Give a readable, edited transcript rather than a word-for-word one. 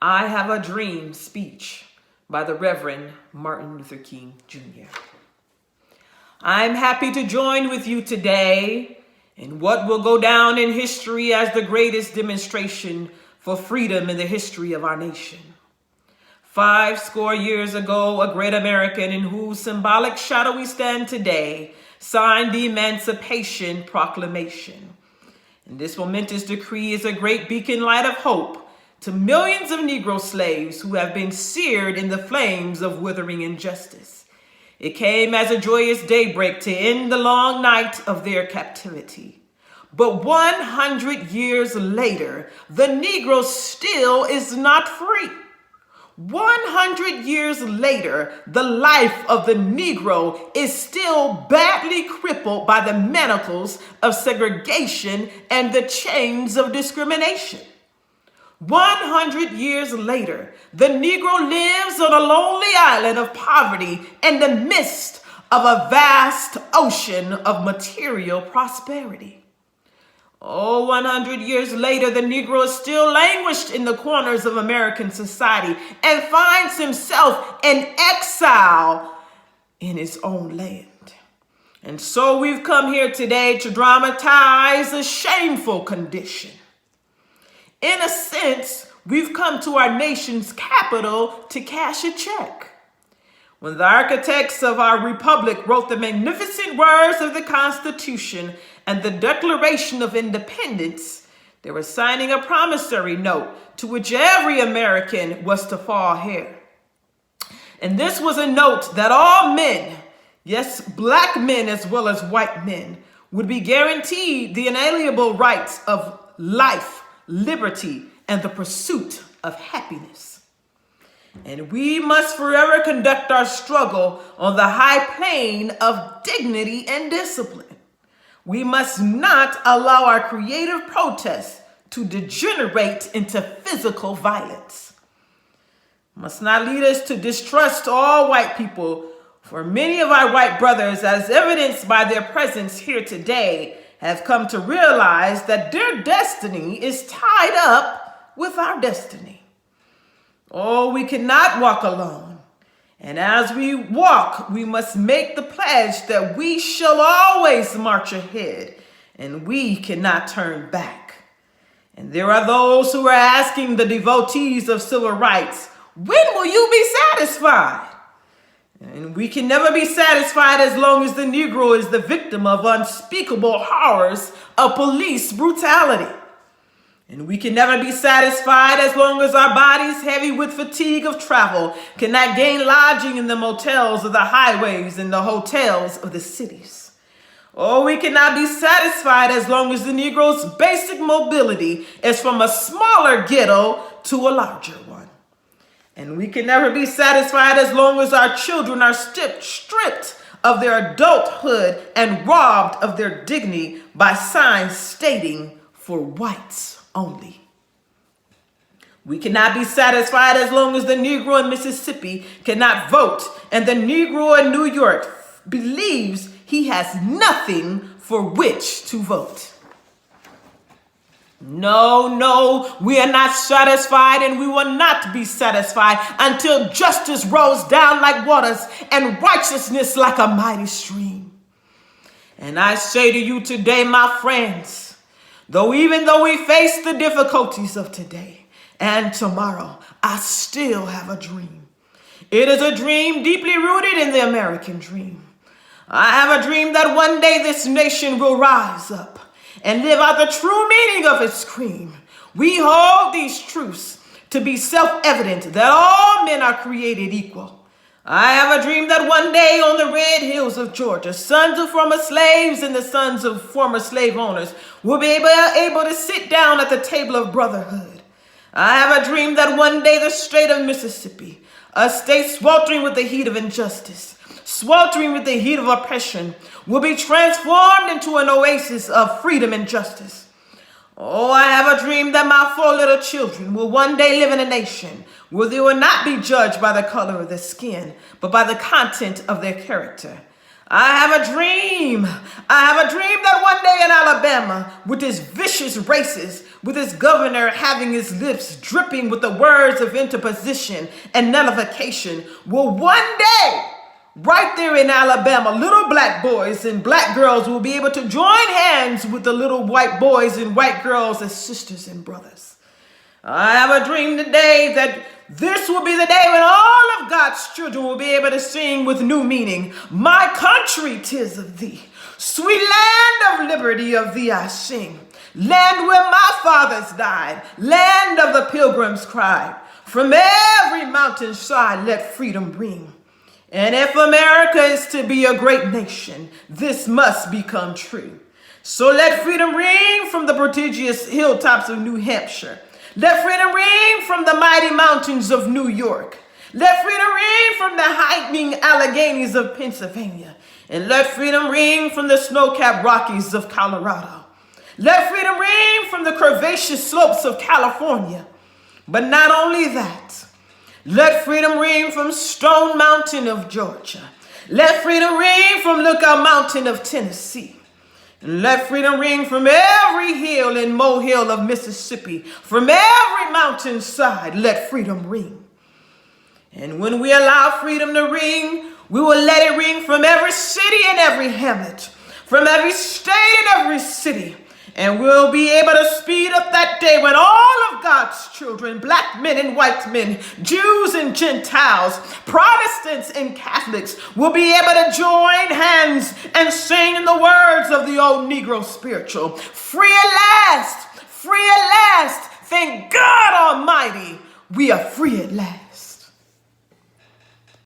I Have a Dream speech by the Reverend Martin Luther King Jr. I'm happy to join with you today in what will go down in history as the greatest demonstration for freedom in the history of our nation. 50 years ago, a great American in whose symbolic shadow we stand today signed the Emancipation Proclamation. And this momentous decree is a great beacon light of hope to millions of Negro slaves who have been seared in the flames of withering injustice. It came as a joyous daybreak to end the long night of their captivity. But 100 years later, the Negro still is not free. 100 years later, the life of the Negro is still badly crippled by the manacles of segregation and the chains of discrimination. 100 years later, the Negro lives on a lonely island of poverty in the midst of a vast ocean of material prosperity. 100 years later, the Negro is still languished in the corners of American society and finds himself in exile in his own land. And so we've come here today to dramatize a shameful condition. In a sense, we've come to our nation's capital to cash a check. When the architects of our republic wrote the magnificent words of the Constitution and the Declaration of Independence, they were signing a promissory note to which every American was to fall heir. And this was a note that all men, yes, black men as well as white men, would be guaranteed the inalienable rights of life, liberty, and the pursuit of happiness. And we must forever conduct our struggle on the high plane of dignity and discipline. We must not allow our creative protests to degenerate into physical violence. Must not lead us to distrust all white people, for many of our white brothers, as evidenced by their presence here today, have come to realize that their destiny is tied up with our destiny. We cannot walk alone. And as we walk, we must make the pledge that we shall always march ahead and we cannot turn back. And there are those who are asking the devotees of civil rights, when will you be satisfied? And we can never be satisfied as long as the Negro is the victim of unspeakable horrors of police brutality. And we can never be satisfied as long as our bodies, heavy with fatigue of travel, cannot gain lodging in the motels of the highways and the hotels of the cities. We cannot be satisfied as long as the Negro's basic mobility is from a smaller ghetto to a larger one. And we can never be satisfied as long as our children are stripped of their adulthood and robbed of their dignity by signs stating for whites only. We cannot be satisfied as long as the Negro in Mississippi cannot vote and the Negro in New York believes he has nothing for which to vote. No, we are not satisfied and we will not be satisfied until justice rolls down like waters and righteousness like a mighty stream. And I say to you today, my friends, even though we face the difficulties of today and tomorrow, I still have a dream. It is a dream deeply rooted in the American dream. I have a dream that one day this nation will rise up and live out the true meaning of its creed. We hold these truths to be self-evident that all men are created equal. I have a dream that one day on the red hills of Georgia, sons of former slaves and the sons of former slave owners will be able to sit down at the table of brotherhood. I have a dream that one day the state of Mississippi, a state sweltering with the heat of injustice, sweltering with the heat of oppression, will be transformed into an oasis of freedom and justice. I have a dream that my 4 little children will one day live in a nation where they will not be judged by the color of their skin, but by the content of their character. I have a dream. I have a dream that one day in Alabama, with its vicious racists, with its governor having his lips dripping with the words of interposition and nullification, will one day, right there in Alabama, little black boys and black girls will be able to join hands with the little white boys and white girls as sisters and brothers. I have a dream today that this will be the day when all of God's children will be able to sing with new meaning. My country, 'tis of thee. Sweet land of liberty, of thee I sing. Land where my fathers died. Land of the pilgrims cried. From every mountainside let freedom ring. And if America is to be a great nation, this must become true. So let freedom ring from the prodigious hilltops of New Hampshire. Let freedom ring from the mighty mountains of New York. Let freedom ring from the heightening Alleghenies of Pennsylvania. And let freedom ring from the snow-capped Rockies of Colorado. Let freedom ring from the curvaceous slopes of California. But not only that, let freedom ring from Stone Mountain of Georgia. Let freedom ring from Lookout Mountain of Tennessee. And let freedom ring from every hill and molehill of Mississippi. From every mountainside, let freedom ring. And when we allow freedom to ring, we will let it ring from every city and every hamlet, from every state and every city. And we'll be able to speed up that day when all of God's children, black men and white men, Jews and Gentiles, Protestants and Catholics, will be able to join hands and sing in the words of the old Negro spiritual. Free at last, free at last. Thank God Almighty, we are free at last.